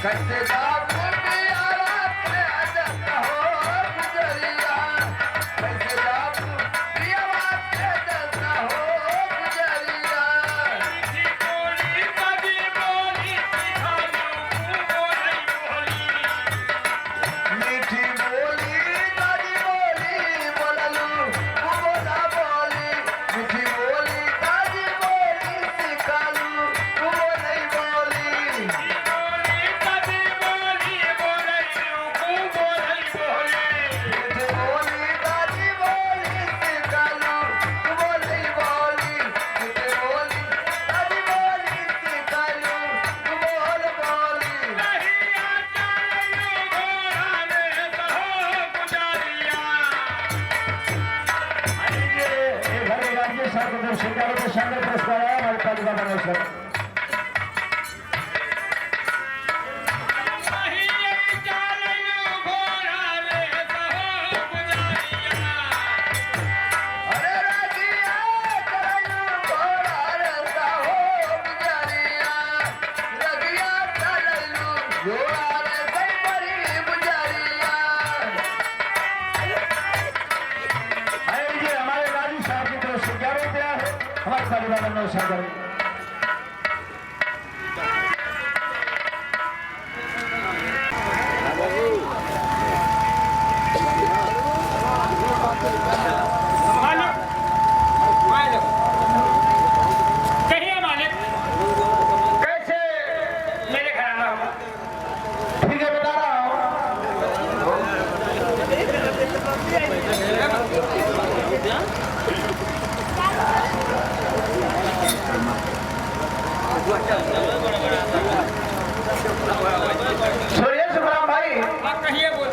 कैसे जादू पियावा के जता हो गुजरिया कैसे जादू पियावा के जता हो गुजरिया मीठी बोली गाड़ी बोली बोललू बोला बोली मीठी बोली गाड़ी बोली सिखालू नहीं बोली मीठी बोली गाड़ी बोली सिखालू नहीं बोली मीठी बोली गाड़ी बोली सिखालू बोल बोली राज्य सरकार सरकार के सामने पुरस्कार आया हमारे तालिका बनाए सर अरे राजिया चलू घोड़ा रसा हो गुजरिया रगिया चलू घोड़ा रसा बड़ी गुजरिया ये हमारे राजू साहब की तरफ से 11 रुपया है हमारे तालिका बनाए सर मालिक मालिक कहिए मालिक कैसे मेरे घर आना होगा ठीक है बता रहा हूँ सुनिए सुखराम भाई आप कहिए बोल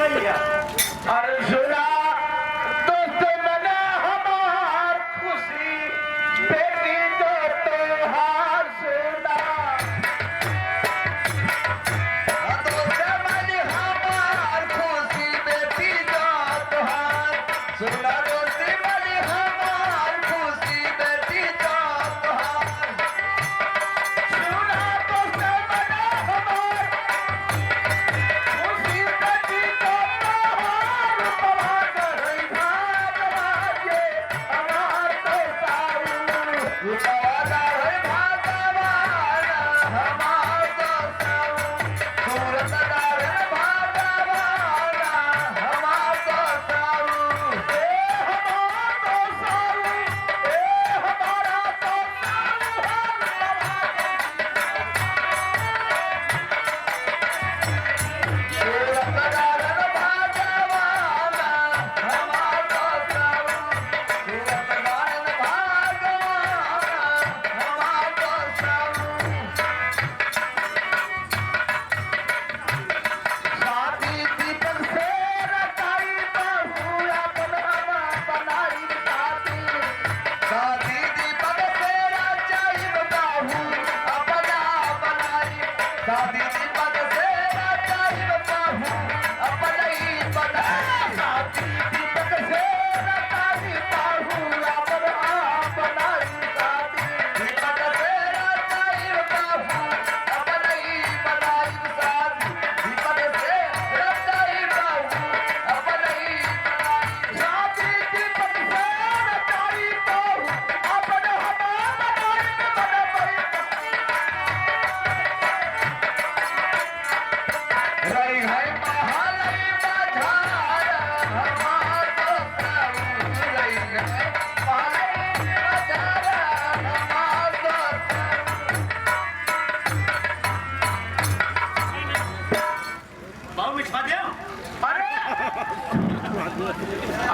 अरे सुना दोस्त मना हमार खुशी बेटी जो त्योहार सुना दोस्त मनी हमार खुशी बेटी जो त्योहार सुना दोस्त मनी हमार खुशी बेटी जो त्योहार सुना दोस्त मना हमार खुशी बेटी जो त्योहार पवार रही भागवाजे हमार तो सारू उतारा है भागवाना हमार तो सारू सूरत डार है भागवाना हमार तो सारू हमार तो सारू हमारा तो सूरत डार है भागवाना हमार तो सारू सूरत डार है भागवाना हमार तो सारू शादी दीपक से रचाई बहू अपन हम बनाई शादी शादी दीपक से रचाई बहू अपना बनाई शादी दीपक से रचाई बहू अपना ही बनाई शादी दीपक से रचाई बहू अपना बनाई शादी दीपक से रचाई बहू अपना ही बनाई शादी दीपक से रचाई बहू अपना ही बनाई शादी दीपक से रचाई बहू अपना रही है महालय बाजार हमार तो सारू रही है महालय बाजार हमार तो बाबू मिठा दे अरे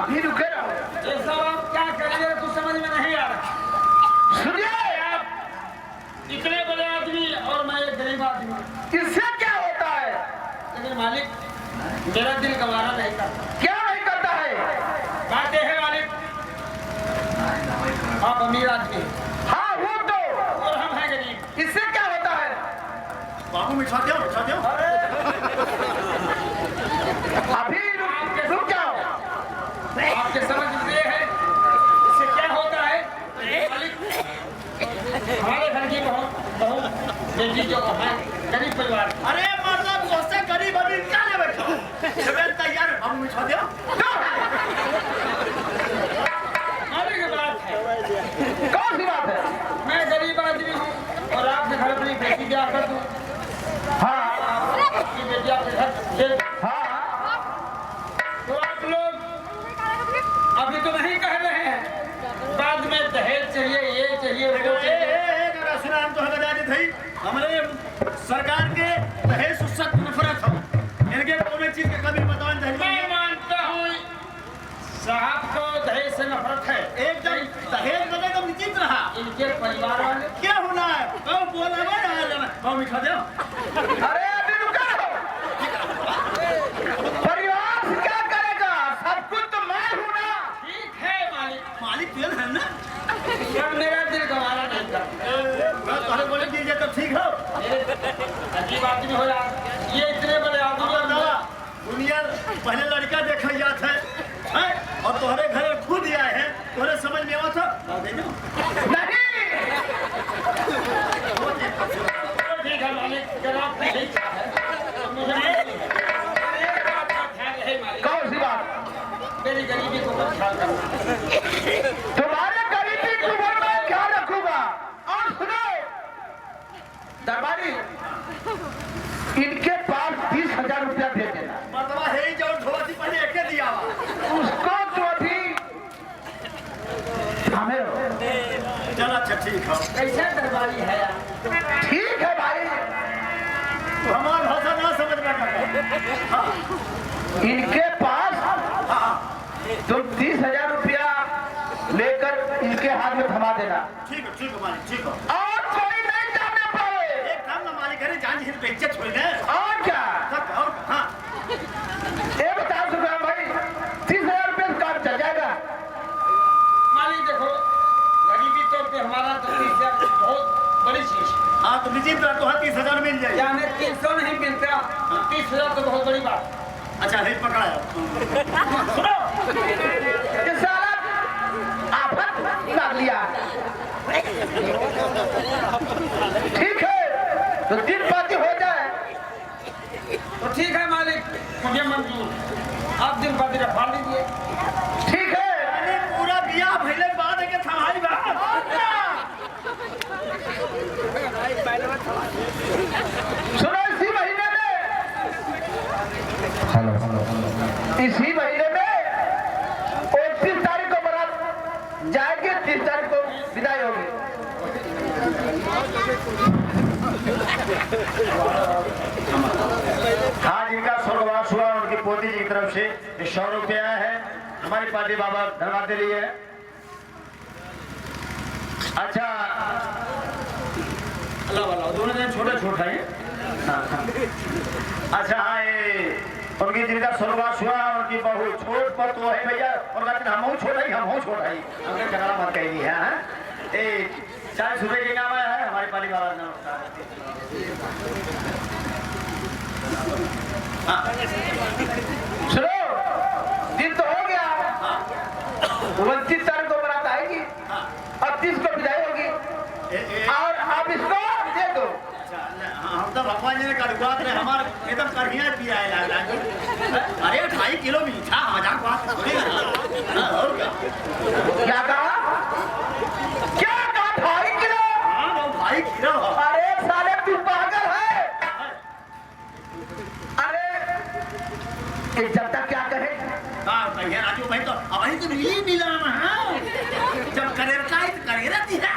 अभी रुके रहो ये सब आप क्या करेंगे कुछ समझ में नहीं आ रहा सुनिए आप इतने बड़े आदमी और मैं एक गरीब आदमी इससे क्या होता है लेकिन मालिक मेरा दिल गवारा नहीं करता क्या नहीं करता है बात यह है मालिक आप अमीर आदमी हाँ वो तो और हम हैं गरीब इससे क्या होता है बाबू मिठा दो अभी रुक जाओ बेटी जो है गरीब परिवार की। अरे मतलब उससे गरीब अभी क्या ले बैठो जब तैयार हम बिछा दो आने की बात है, कौन सी बात है? मैं गरीब आदमी हूँ और आपके घर अपनी बेटी ब्याह कर दूँ। हाँ आपकी बेटी आपके घर दे दूँ। हाँ तो आप लोग अभी तो नहीं कह रहे हैं, बाद में दहेज चाहिए, ये चाहिए, वो चाहिए। हमारे सरकार के दहेज से सख्त नफरत हो इनके कोई चीज के कभी बताओ मैं मानता हूँ साहब को दहेज से नफरत है, एकदम दहेज बने तो निश्चित रहा इनके परिवार वाले क्या होना है कब बोला मैं मिठा दो अरे अभी रुका रहो। परिवार क्या करेगा? सब कुछ तो मैं हूँ ना। ठीक है मालिक, मालिक तेल है ना पर मेरा दिल गवारा नहीं था। तुम्हारे बोले दीजिए तो ठीक हो अजीब आदमी हो यार, ये इतने बड़े आदमी और दादा दुनिया पहले लड़का देखा जाता है और तुम्हारे घर खुद आए हैं तुम्हारे समझ में आवा था नहीं ठीक है मालिक, अगर आप नहीं चाहे तो मुझे एक बात का ख्याल रहे मालिक, कौन सी बात? मेरी गरीबी को मत ख्याल करना। तुम्हारे गरीबी को मैं ख्याल रखूंगा। और सुनो दरबारी, इनके पास 20,000 रुपया दे देना। मर्दवा है ही जो धोती पहले एक दिया हुआ उसको जो भी हमें चल अच्छा ठीक है कैसा दरबारी है यार? ठीक है भाई। हमारा भाषा ना समझ में आता इनके पास तुम 30,000 रुपया लेकर इनके हाथ में थमा देना ठीक है मालिक ठीक है और कोई नहीं जानने पाए। एक काम ना मालिक है जान जी पे इज्जत छोड़ दे और क्या? हाँ ये बताओ सुखराम भाई, 30,000 रुपये से काम चल जाएगा? मालिक देखो, गरीबी तौर पे हमारा तो 30,000 बहुत बड़ी चीज है। हाँ तो निश्चित तो 30,000 मिल जाएगा क्या हमें 300 नहीं मिलता? 30,000 तो बहुत बड़ी बात। अच्छा है पकड़ाया सुनो, ये साला आफत कर लिया। ठीक है तो दिन बाती हो जाए तो ठीक है मालिक, मुझे मंजूर, आप दिन पर दिन रखवा लीजिए। ठीक है। अरे पूरा बिया भइले बाद है के थमाई बात सुनो इसी महीने में इसी महीने में 29 तारीख को बारात जाएगी, 30 तारीख को विदाई होगी। हाँ जिनका स्वर्गवास हुआ उनकी पोती जी की तरफ से 100 रुपया है हमारी पार्टी बाबा धन्यवाद के लिए। अच्छा अल्लाह वाला दोनों दिन छोटे छोटा है। अच्छा हाँ ये उनकी जिनका स्वर्गवास हुआ उनकी बहू छोट पर तो है भैया और कहते हम छोटा ही हम छोटा ही हमने झगड़ा मत कही है। 40 रुपए के नाम है हमारी पाली बाबा नमस्कार। सुनो दिन तो हो गया, 29 तारीख को बारात आएगी और 30 को विदाई होगी और आप इसको दे दो। हम तो भगवान जी ने कड़ुआत रहे हमारे एकदम कढ़िया पिया है अरे 2.5 किलो मीठा मजाक बात थोड़ी ना और क्या क्या कहा? क्या कहा? 2.5 किलो? हाँ 2.5 किलो अरे साले तू पागल है? अरे एक जनता क्या कहे? हाँ भैया राजू भाई तो अभी तो मिली मिला ना जब करेर का तो करेर दिया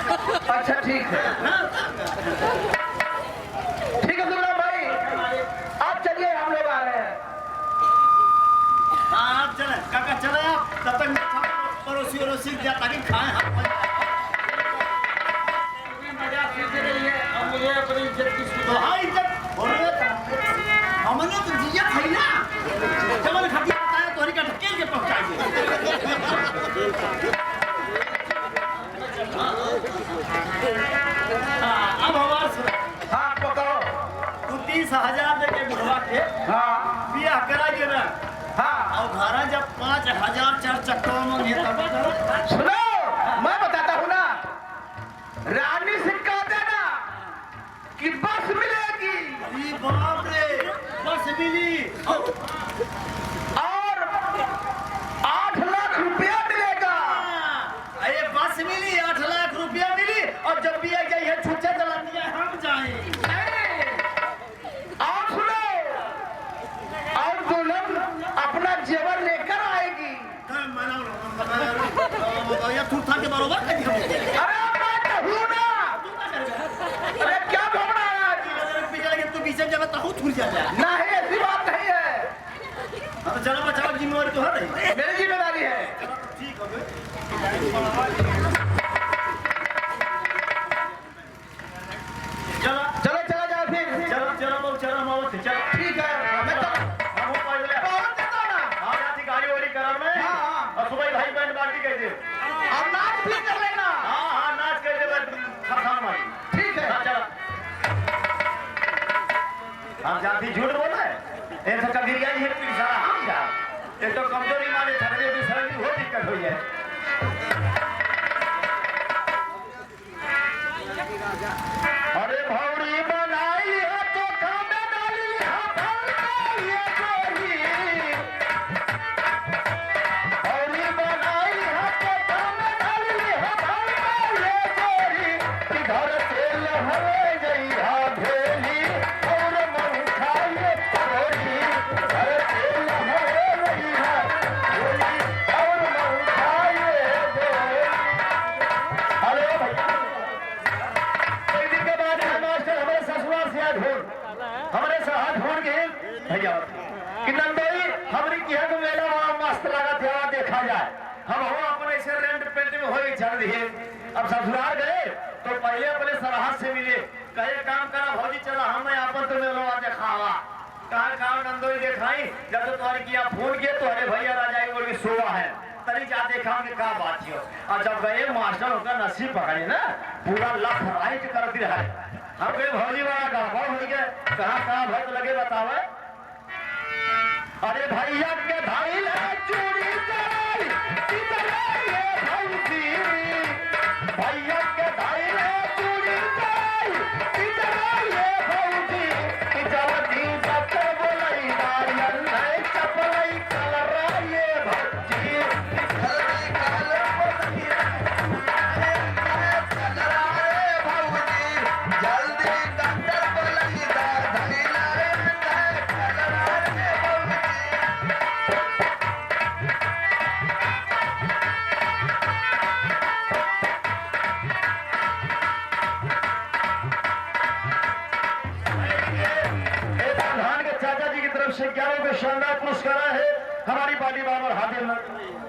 अच्छा ठीक है, ठीक है सुखराम भाई, आप चलिए हम लोग आ रहे हैं। हाँ आप चले काका चले आप तब तक पड़ोसी वड़ोसी जाता कि खाए हाथ में मजा सीखते रहिए और मुझे अपनी इज्जत की तो हाँ इज्जत हमने तो जिया खाई ना जब खाती बताया तो हरी का ढकेल के पहुंचाएंगे अब हमारे हाँ पकड़ो। तू 30,000 दे के बुढ़वा के हाँ बियाह करा के ना हाँ और घरा जब 5,000 4 चक्कर में तब सुनो मैं बताता हूँ ना, रानी से कह देना कि या तू था के बरोबर कर दिया अरे मैं कहूँ ना अरे क्या घबरा रहा है पीछे लगे तू पीछे जब तो छूट जाता है नहीं ऐसी बात नहीं है अब चलो बचाओ जिम्मेवारी तो है नहीं मेरी जिम्मेदारी है ठीक हो गए चलो चलो चला जाओ फिर चलो चलो बाबू चलो माओ चलो ठीक है मैं तो हम पहले पहुंच देता हूं ना आ जाती गाड़ी वाड़ी करम में हाँ, हाँ। और सुबह भाई बहन बाल्टी कह दे अब नाच भी कर लेना हाँ हाँ नाच कह दे खान मारी ठीक है हाँ चलो हम जाती झूठ बोला है एक तो कभी गई है फिर सारा हम जा एक तो कमजोरी मारे थकने दूसरा की बहुत दिक्कत हो जाए अरे भौरी बनाई है तो कामे डाली है भौरी भौरी बनाई है तो कामे डाली है भौरी कि घर से लहरे गई है भेली और मन खाए भौरी घर से लहरे गई है भेली और मन खाए भौरी अरे भैया एक दिन के बाद मास्टर हमारे ससुराल से आज ढूंढ हमारे से हाथ ढूंढ के भैया कि नंदोई हमारी की है तो मेला वहां मस्त लगा था देखा जाए हम हो अपने से रेंट पेंट में हो चल दिए अब ससुराल गए तो पहले अपने सराहत से मिले कहे काम करा भौजी चला हम यहाँ पर तुम्हें लोग दिखावा कहा काम नंदोई दिखाई जब तो तुम्हारी किया फोन किए तो अरे भैया राजा बोल के सोवा है तरी जा देखा कि क्या बात हो और जब गए मास्टर होकर नसीब पकड़े ना पूरा लख राइट कर दिया है हम कहे भौजी वाला गड़बड़ हो गया कहाँ भक्त लगे बतावे अरे भैया के भाई ले चूड़ी चढ़ाई ये भौजी भैया के भाई ले चूड़ी चढ़ाई ये भौजी कि जब दी चक्कर बोलाई नारियल नहीं चपलाई कलर ये भौजी प्रधान के चाचा जी की तरफ से 11 को शानदार पुरस्कार है हमारी पार्टी बाबर हाजिर